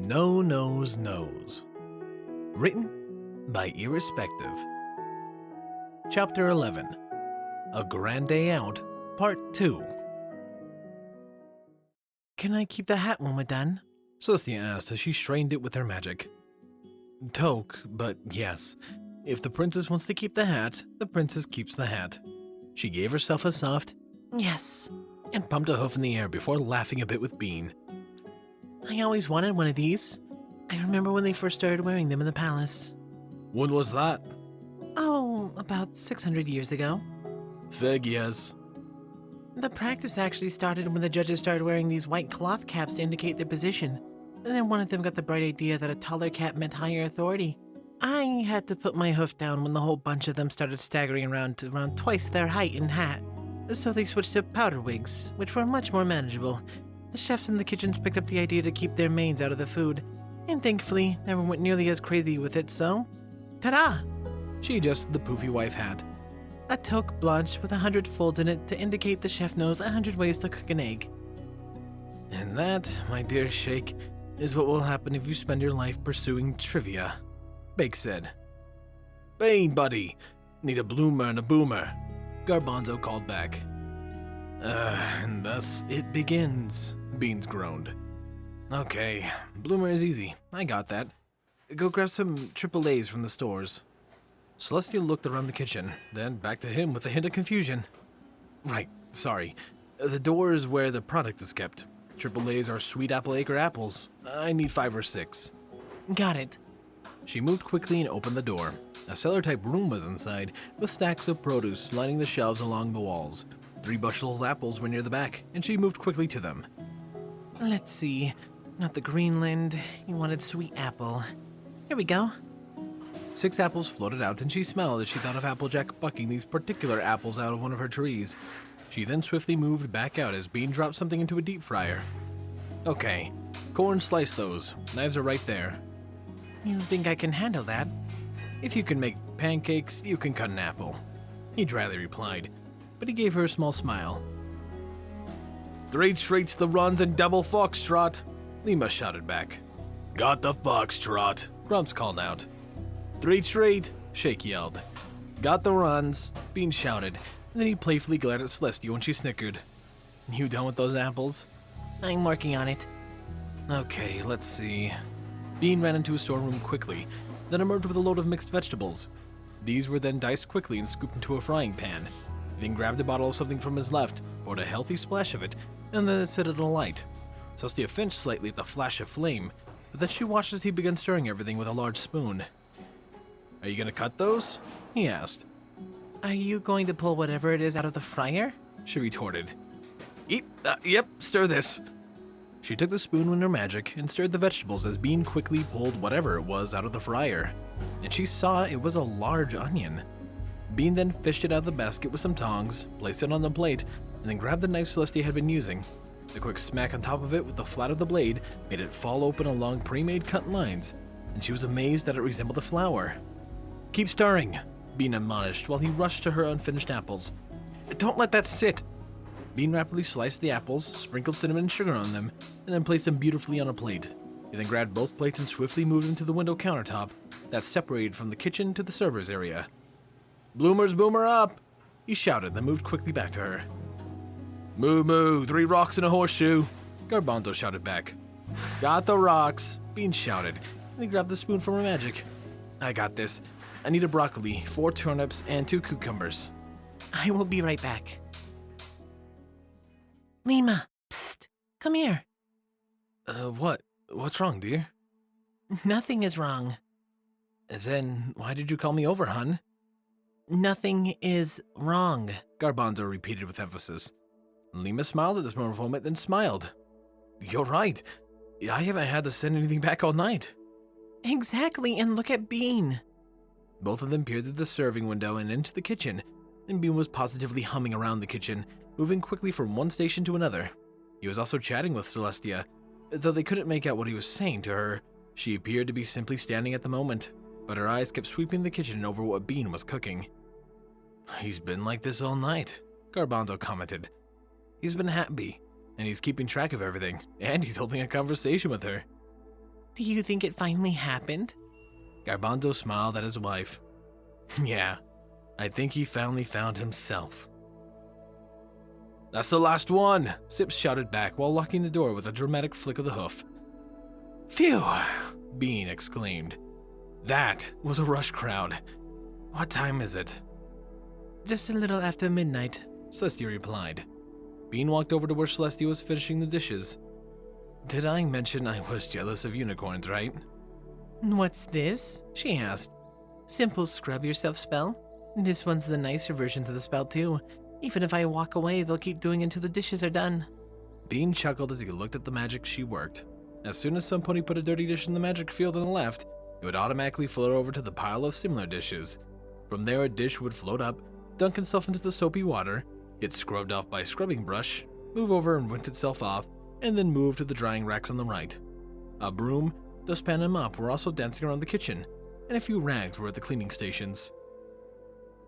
No Nose Knows. Written by Irrespective. Chapter 11. A Grand Day Out, Part 2. Can I keep the hat when we're done? Saucy asked as she strained it with her magic. Toke, but yes. If the princess wants to keep the hat, the princess keeps the hat. She gave herself a soft Yes. and pumped a hoof in the air before laughing a bit with Bean. I always wanted one of these. I remember when they first started wearing them in the palace. When was that? Oh, about 600 years ago. Fig, yes. The practice actually started when the judges started wearing these white cloth caps to indicate their position. And then one of them got the bright idea that a taller cap meant higher authority. I had to put my hoof down when the whole bunch of them started staggering around to around twice their height in hat. So they switched to powder wigs, which were much more manageable. The chefs in the kitchens picked up the idea to keep their maids out of the food, and thankfully never went nearly as crazy with it, so ta-da! She adjusted the poofy wife hat. A toque blanche with 100 folds in it to indicate the chef knows 100 ways to cook an egg. And that, my dear Shake, is what will happen if you spend your life pursuing trivia, Bake said. Bean, buddy, need a bloomer and a boomer, Garbanzo called back. And thus it begins, Beans groaned. Okay, bloomer is easy, I got that. Go grab some triple A's from the stores. Celestia looked around the kitchen, then back to him with a hint of confusion. Right, sorry. The door is where the product is kept. Triple A's are sweet apple acre apples. I need 5 or 6. Got it. She moved quickly and opened the door. A cellar-type room was inside, with stacks of produce lining the shelves along the walls. 3 bushels of apples were near the back, and she moved quickly to them. Let's see. Not the Greenland. You wanted sweet apple. Here we go. 6 apples floated out, and she smiled as she thought of Applejack bucking these particular apples out of one of her trees. She then swiftly moved back out as Bean dropped something into a deep fryer. Okay, corn, slice those. Knives are right there. You think I can handle that? If you can make pancakes, you can cut an apple, he dryly replied, but he gave her a small smile. 3 treats, the runs, and double foxtrot, Lima shouted back. Got the foxtrot, Grumps called out. 3 treat, Shake yelled. Got the runs, Bean shouted, and then he playfully glared at Celestia when she snickered. You done with those apples? I'm working on it. Okay, let's see. Bean ran into a storeroom quickly, then emerged with a load of mixed vegetables. These were then diced quickly and scooped into a frying pan. He then grabbed a bottle of something from his left, poured a healthy splash of it, and then set it alight. Celestia flinched slightly at the flash of flame, but then she watched as he began stirring everything with a large spoon. Are you gonna cut those? He asked. Are you going to pull whatever it is out of the fryer? She retorted. Yep, stir this. She took the spoon with her magic and stirred the vegetables as Bean quickly pulled whatever it was out of the fryer, and she saw it was a large onion. Bean then fished it out of the basket with some tongs, placed it on the plate, and then grabbed the knife Celestia had been using. The quick smack on top of it with the flat of the blade made it fall open along pre-made cut lines, and she was amazed that it resembled a flower. Keep stirring, Bean admonished while he rushed to her unfinished apples. Don't let that sit. Bean rapidly sliced the apples, sprinkled cinnamon and sugar on them, and then placed them beautifully on a plate. He then grabbed both plates and swiftly moved them to the window countertop that separated from the kitchen to the servers area. Bloomers, boomer up! He shouted, then moved quickly back to her. Moo moo, 3 rocks and a horseshoe, Garbanzo shouted back. Got the rocks, Bean shouted, and he grabbed the spoon from her magic. I got this. I need a broccoli, 4 turnips, and 2 cucumbers. I will be right back. Lima, psst, come here. What? What's wrong, dear? Nothing is wrong. Then why did you call me over, hun? Nothing is wrong, Garbanzo repeated with emphasis. Lima smiled at this moment, then smiled. You're right. I haven't had to send anything back all night. Exactly, and look at Bean. Both of them peered through the serving window and into the kitchen, and Bean was positively humming around the kitchen, moving quickly from one station to another. He was also chatting with Celestia, though they couldn't make out what he was saying to her. She appeared to be simply standing at the moment, but her eyes kept sweeping the kitchen over what Bean was cooking. He's been like this all night, Garbanzo commented. He's been happy, and he's keeping track of everything, and he's holding a conversation with her. Do you think it finally happened? Garbanzo smiled at his wife. Yeah, I think he finally found himself. That's the last one, Sips shouted back while locking the door with a dramatic flick of the hoof. Phew, Bean exclaimed. That was a rush crowd. What time is it? Just a little after midnight, Celestia replied. Bean walked over to where Celestia was finishing the dishes. Did I mention I was jealous of unicorns, right? What's this? She asked. Simple scrub yourself spell. This one's the nicer version to the spell too. Even if I walk away, they'll keep doing until the dishes are done. Bean chuckled as he looked at the magic she worked. As soon as some pony put a dirty dish in the magic field on the left, it would automatically float over to the pile of similar dishes. From there, a dish would float up, dunk itself into the soapy water, get scrubbed off by a scrubbing brush, move over and rinse itself off, and then move to the drying racks on the right. A broom, dustpan, and mop were also dancing around the kitchen, and a few rags were at the cleaning stations.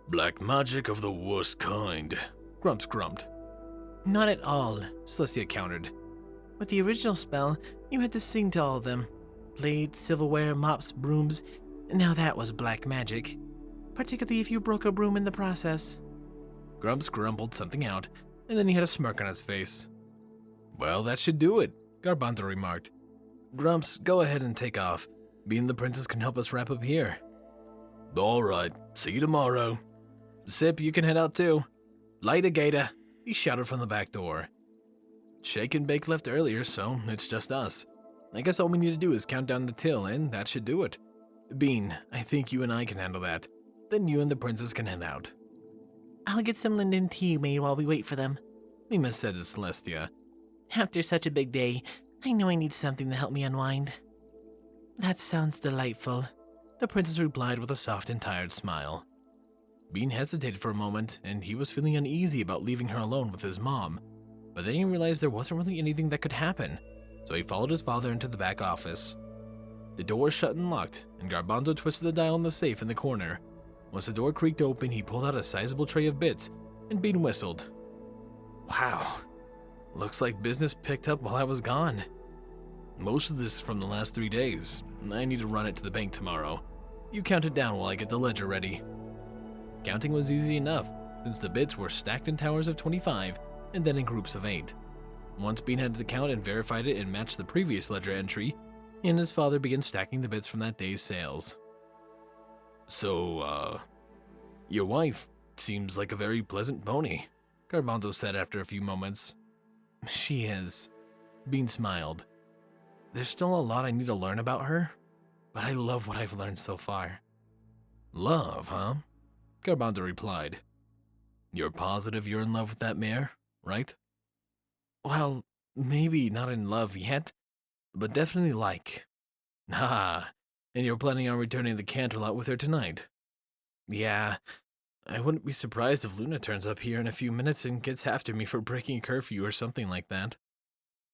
Black magic of the worst kind, Grumps grumped. Not at all, Celestia countered. With the original spell, you had to sing to all of them. Blades, silverware, mops, brooms. Now that was black magic. Particularly if you broke a broom in the process. Grumps grumbled something out, and then he had a smirk on his face. Well, that should do it, Garbanzo remarked. Grumps, go ahead and take off. Bean and the princess can help us wrap up here. All right, see you tomorrow. Sip, you can head out too. Later, Gator, he shouted from the back door. Shake and Bake left earlier, so it's just us. I guess all we need to do is count down the till, and that should do it. Bean, I think you and I can handle that. Then you and the princess can head out. I'll get some linden tea made while we wait for them, Lima said to Celestia. After such a big day, I know I need something to help me unwind. That sounds delightful, the princess replied with a soft and tired smile. Bean hesitated for a moment, and he was feeling uneasy about leaving her alone with his mom. But then he realized there wasn't really anything that could happen, so he followed his father into the back office. The door was shut and locked, and Garbanzo twisted the dial on the safe in the corner. Once the door creaked open, he pulled out a sizable tray of bits, and Bean whistled. Wow, looks like business picked up while I was gone. Most of this is from the last 3 days. I need to run it to the bank tomorrow. You count it down while I get the ledger ready. Counting was easy enough, since the bits were stacked in towers of 25, and then in groups of 8. Once Bean had the count and verified it and matched the previous ledger entry, he and his father began stacking the bits from that day's sales. So, your wife seems like a very pleasant pony, Garbanzo said after a few moments. She is. Bean smiled. There's still a lot I need to learn about her, but I love what I've learned so far. Love, huh? Garbanzo replied. You're positive you're in love with that mare, right? Well, maybe not in love yet, but definitely like. Ah, and you're planning on returning the Canterlot with her tonight. Yeah, I wouldn't be surprised if Luna turns up here in a few minutes and gets after me for breaking curfew or something like that.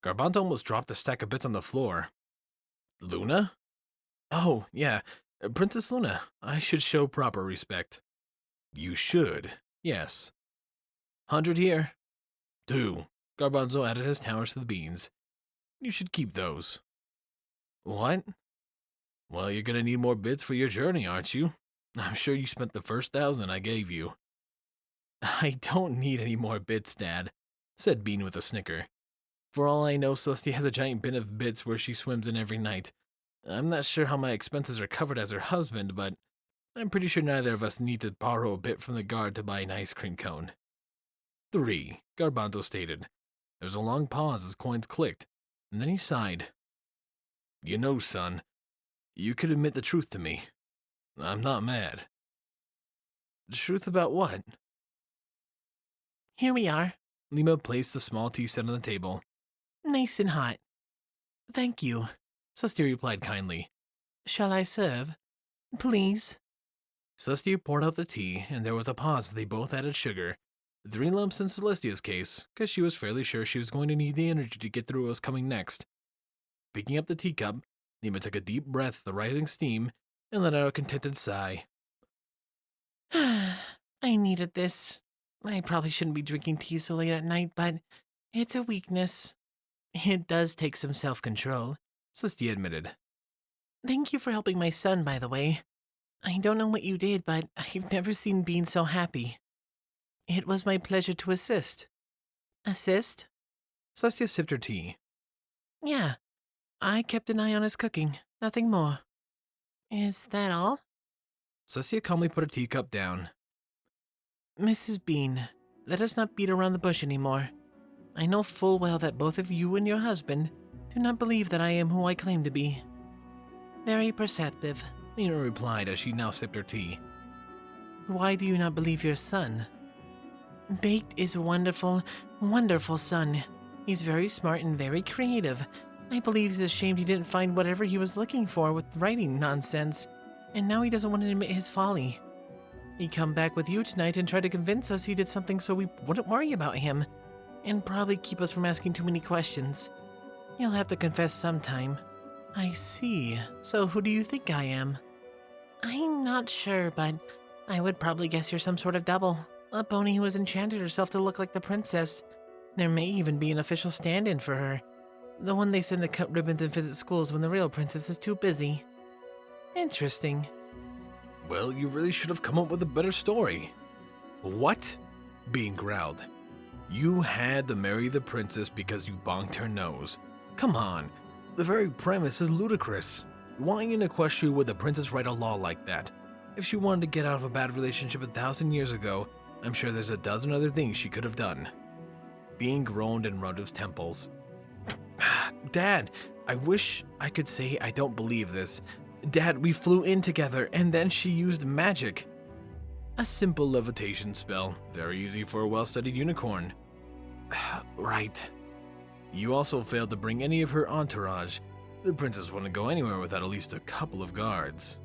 Garbanzo almost dropped the stack of bits on the floor. Luna? Oh, yeah, Princess Luna. I should show proper respect. You should, yes. 100 here. 2. Garbanzo added his towers to the beans. You should keep those. What? Well, you're gonna need more bits for your journey, aren't you? I'm sure you spent the first 1,000 I gave you. I don't need any more bits, Dad, said Bean with a snicker. For all I know, Celestia has a giant bin of bits where she swims in every night. I'm not sure how my expenses are covered as her husband, but I'm pretty sure neither of us need to borrow a bit from the guard to buy an ice cream cone. 3, Garbanzo stated. There was a long pause as coins clicked, and then he sighed. You know, son, you could admit the truth to me. I'm not mad. The truth about what? Here we are. Lima placed the small tea set on the table. Nice and hot. Thank you, Celestia replied kindly. Shall I serve? Please. Celestia poured out the tea, and there was a pause as they both added sugar. 3 lumps in Celestia's case, because she was fairly sure she was going to need the energy to get through what was coming next. Picking up the teacup, Lima took a deep breath of the rising steam and let out a contented sigh. I needed this. I probably shouldn't be drinking tea so late at night, but it's a weakness. It does take some self-control, Celestia admitted. Thank you for helping my son, by the way. I don't know what you did, but I've never seen Bean so happy. It was my pleasure to assist. Assist? Celestia sipped her tea. Yeah, I kept an eye on his cooking, nothing more. Is that all? Celestia calmly put her teacup down. Mrs. Bean, let us not beat around the bush anymore. I know full well that both of you and your husband do not believe that I am who I claim to be. Very perceptive, Lena replied as she now sipped her tea. Why do you not believe your son? Baked is a wonderful, wonderful son. He's very smart and very creative. I believe he's ashamed he didn't find whatever he was looking for with writing nonsense, and now he doesn't want to admit his folly. He'd come back with you tonight and try to convince us he did something so we wouldn't worry about him, and probably keep us from asking too many questions. He'll have to confess sometime. I see. So who do you think I am? I'm not sure, but I would probably guess you're some sort of double. A pony who has enchanted herself to look like the princess. There may even be an official stand-in for her. The one they send to cut ribbons and visit schools when the real princess is too busy. Interesting. Well, you really should have come up with a better story. What? Bean growled. You had to marry the princess because you bonked her nose. Come on, the very premise is ludicrous. Why in a question would the princess write a law like that? If she wanted to get out of a bad relationship 1,000 years ago, I'm sure there's a dozen other things she could have done. Bean groaned and rubbed his temples. Dad, I wish I could say I don't believe this. Dad, we flew in together and then she used magic. A simple levitation spell, very easy for a well-studied unicorn. Right. You also failed to bring any of her entourage. The princess wouldn't go anywhere without at least a couple of guards.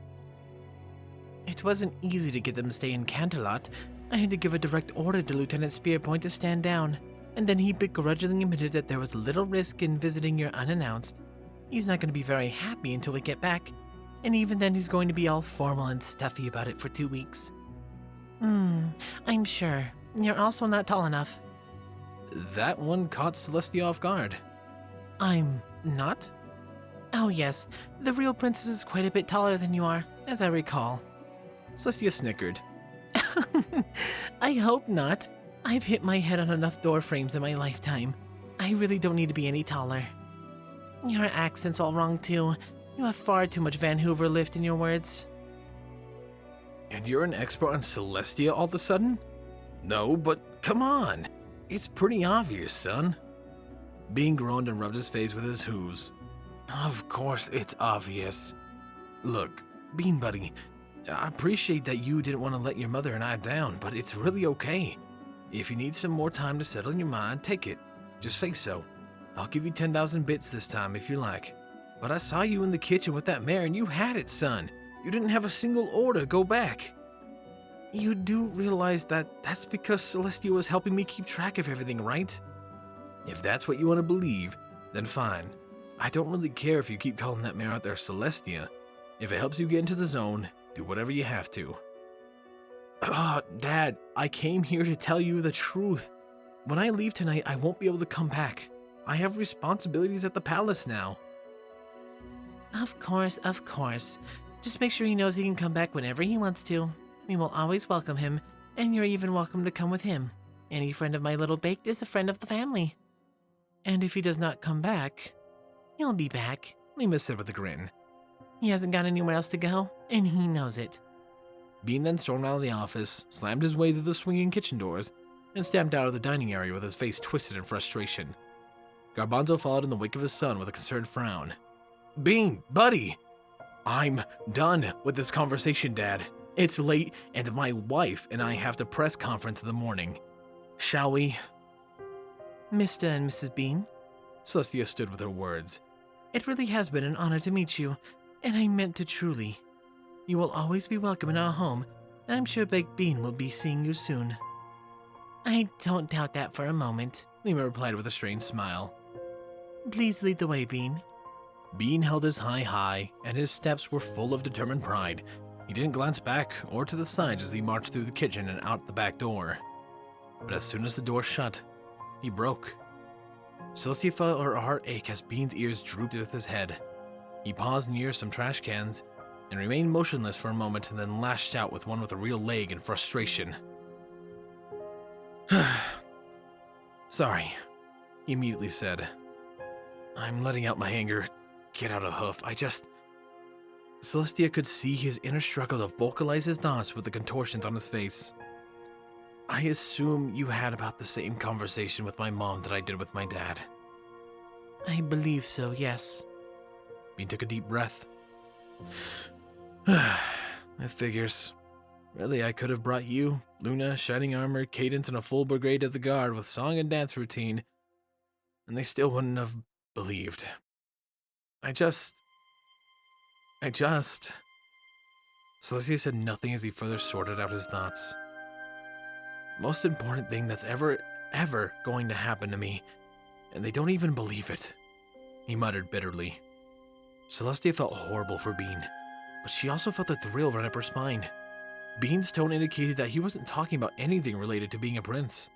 It wasn't easy to get them to stay in Canterlot. I had to give a direct order to Lieutenant Spearpoint to stand down, and then he begrudgingly admitted that there was little risk in visiting her unannounced. He's not going to be very happy until we get back, and even then he's going to be all formal and stuffy about it for 2 weeks. I'm sure. You're also not tall enough. That one caught Celestia off guard. I'm not? Oh yes, the real princess is quite a bit taller than you are, as I recall. Celestia snickered. I hope not. I've hit my head on enough door frames in my lifetime. I really don't need to be any taller. Your accent's all wrong too. You have far too much Van Hoover lift in your words. And you're an expert on Celestia all of a sudden? No, but come on. It's pretty obvious, son. Bean groaned and rubbed his face with his hooves. Of course it's obvious. Look, Bean buddy, I appreciate that you didn't want to let your mother and I down, but it's really okay. If you need some more time to settle in your mind, take it. Just say so. I'll give you 10,000 bits this time if you like. But I saw you in the kitchen with that mare and you had it, son. You didn't have a single order go back. You do realize that that's because Celestia was helping me keep track of everything, right? If that's what you want to believe, then fine. I don't really care if you keep calling that mare out there Celestia. If it helps you get into the zone, do whatever you have to. Dad, I came here to tell you the truth. When I leave tonight, I won't be able to come back. I have responsibilities at the palace now. Of course, of course. Just make sure he knows he can come back whenever he wants to. We will always welcome him, and you're even welcome to come with him. Any friend of my little baked is a friend of the family. And if he does not come back, he'll be back, Lima said with a grin. He hasn't got anywhere else to go, and he knows it. Bean then stormed out of the office, slammed his way through the swinging kitchen doors, and stamped out of the dining area with his face twisted in frustration. Garbanzo followed in the wake of his son with a concerned frown. Bean, buddy! I'm done with this conversation, Dad. It's late, and my wife and I have the press conference in the morning. Shall we? Mr. and Mrs. Bean, Celestia stood with her words. It really has been an honor to meet you, and I meant to truly. You will always be welcome in our home, and I'm sure Baked Bean will be seeing you soon. I don't doubt that for a moment, Lima replied with a strange smile. Please lead the way, Bean. Bean held his high, and his steps were full of determined pride. He didn't glance back or to the side as he marched through the kitchen and out the back door. But as soon as the door shut, he broke. Celestia felt her heart ache as Bean's ears drooped with his head. He paused near some trash cans and remained motionless for a moment and then lashed out with one with a real leg in frustration. Sorry, he immediately said. I'm letting out my anger. Get out of hoof. Celestia could see his inner struggle to vocalize his thoughts with the contortions on his face. I assume you had about the same conversation with my mom that I did with my dad. I believe so, yes. Bean took a deep breath. It figures. Really, I could have brought you, Luna, Shining Armor, Cadence, and a full brigade of the guard with song and dance routine, and they still wouldn't have believed. I just... Celestia said nothing as he further sorted out his thoughts. Most important thing that's ever going to happen to me, and they don't even believe it, he muttered bitterly. Celestia felt horrible for Bean, but she also felt a thrill run up her spine. Bean's tone indicated that he wasn't talking about anything related to being a prince.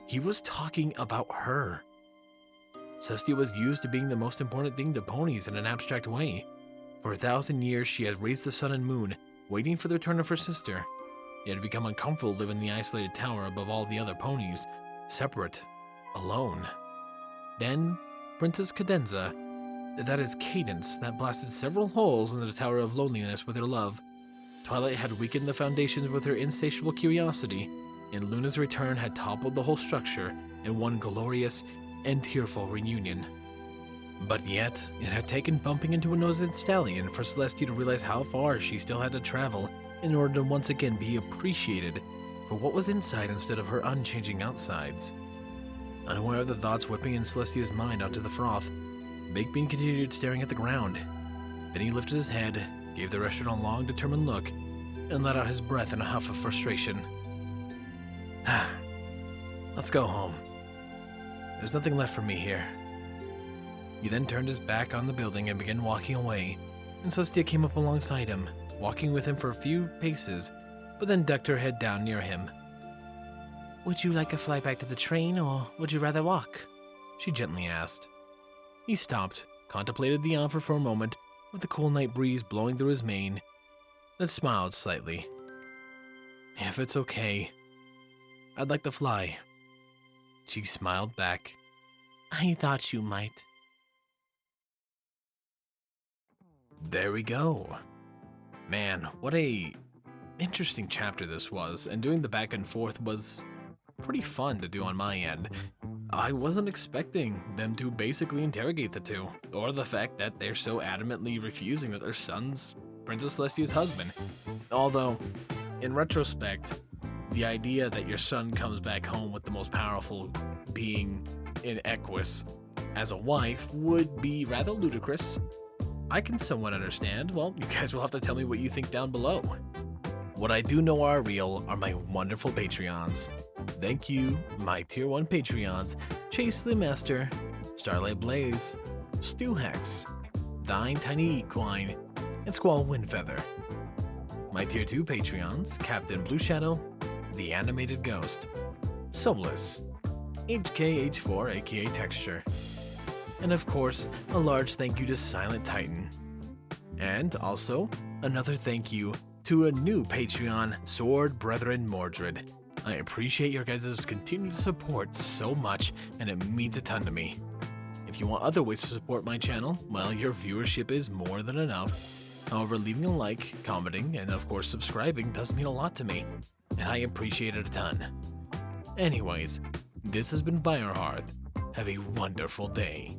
He was talking about her. Celestia was used to being the most important thing to ponies in an abstract way. For 1,000 years, she had raised the sun and moon, waiting for the return of her sister. It had become uncomfortable living in the isolated tower above all the other ponies, separate, alone. Then, Princess Cadenza, that is Cadence, that blasted several holes in the Tower of Loneliness with her love. Twilight had weakened the foundations with her insatiable curiosity, and Luna's return had toppled the whole structure in one glorious and tearful reunion. But yet, it had taken bumping into a nosed stallion for Celestia to realize how far she still had to travel in order to once again be appreciated for what was inside instead of her unchanging outsides. Unaware of the thoughts whipping in Celestia's mind onto the froth, Baked Bean continued staring at the ground. Then he lifted his head, gave the restaurant a long, determined look, and let out his breath in a huff of frustration. Let's go home. There's nothing left for me here. He then turned his back on the building and began walking away, and Celestia came up alongside him, walking with him for a few paces, but then ducked her head down near him. Would you like a fly back to the train, or would you rather walk? She gently asked. He stopped, contemplated the offer for a moment, with the cool night breeze blowing through his mane, then smiled slightly. If it's okay, I'd like to fly. She smiled back. I thought you might. There we go. Man, what a interesting chapter this was, and doing the back and forth was pretty fun to do on my end. I wasn't expecting them to basically interrogate the two, or the fact that they're so adamantly refusing that their son's Princess Celestia's husband. Although, in retrospect, the idea that your son comes back home with the most powerful being in Equus as a wife would be rather ludicrous. I can somewhat understand. Well, you guys will have to tell me what you think down below. What I do know are real are my wonderful Patreons. Thank you, my Tier 1 Patreons, Chase the Master, Starlight Blaze, Stu Hex, Thine Tiny Equine, and Squall Windfeather. My Tier 2 Patreons, Captain Blue Shadow, The Animated Ghost, Soulless, HKH4 aka Texture, and of course, a large thank you to Silent Titan. And also, another thank you to a new Patreon, Sword Brethren Mordred. I appreciate your guys' continued support so much, and it means a ton to me. If you want other ways to support my channel, well, your viewership is more than enough. However, leaving a like, commenting, and of course subscribing does mean a lot to me, and I appreciate it a ton. Anyways, this has been Firehearth. Have a wonderful day.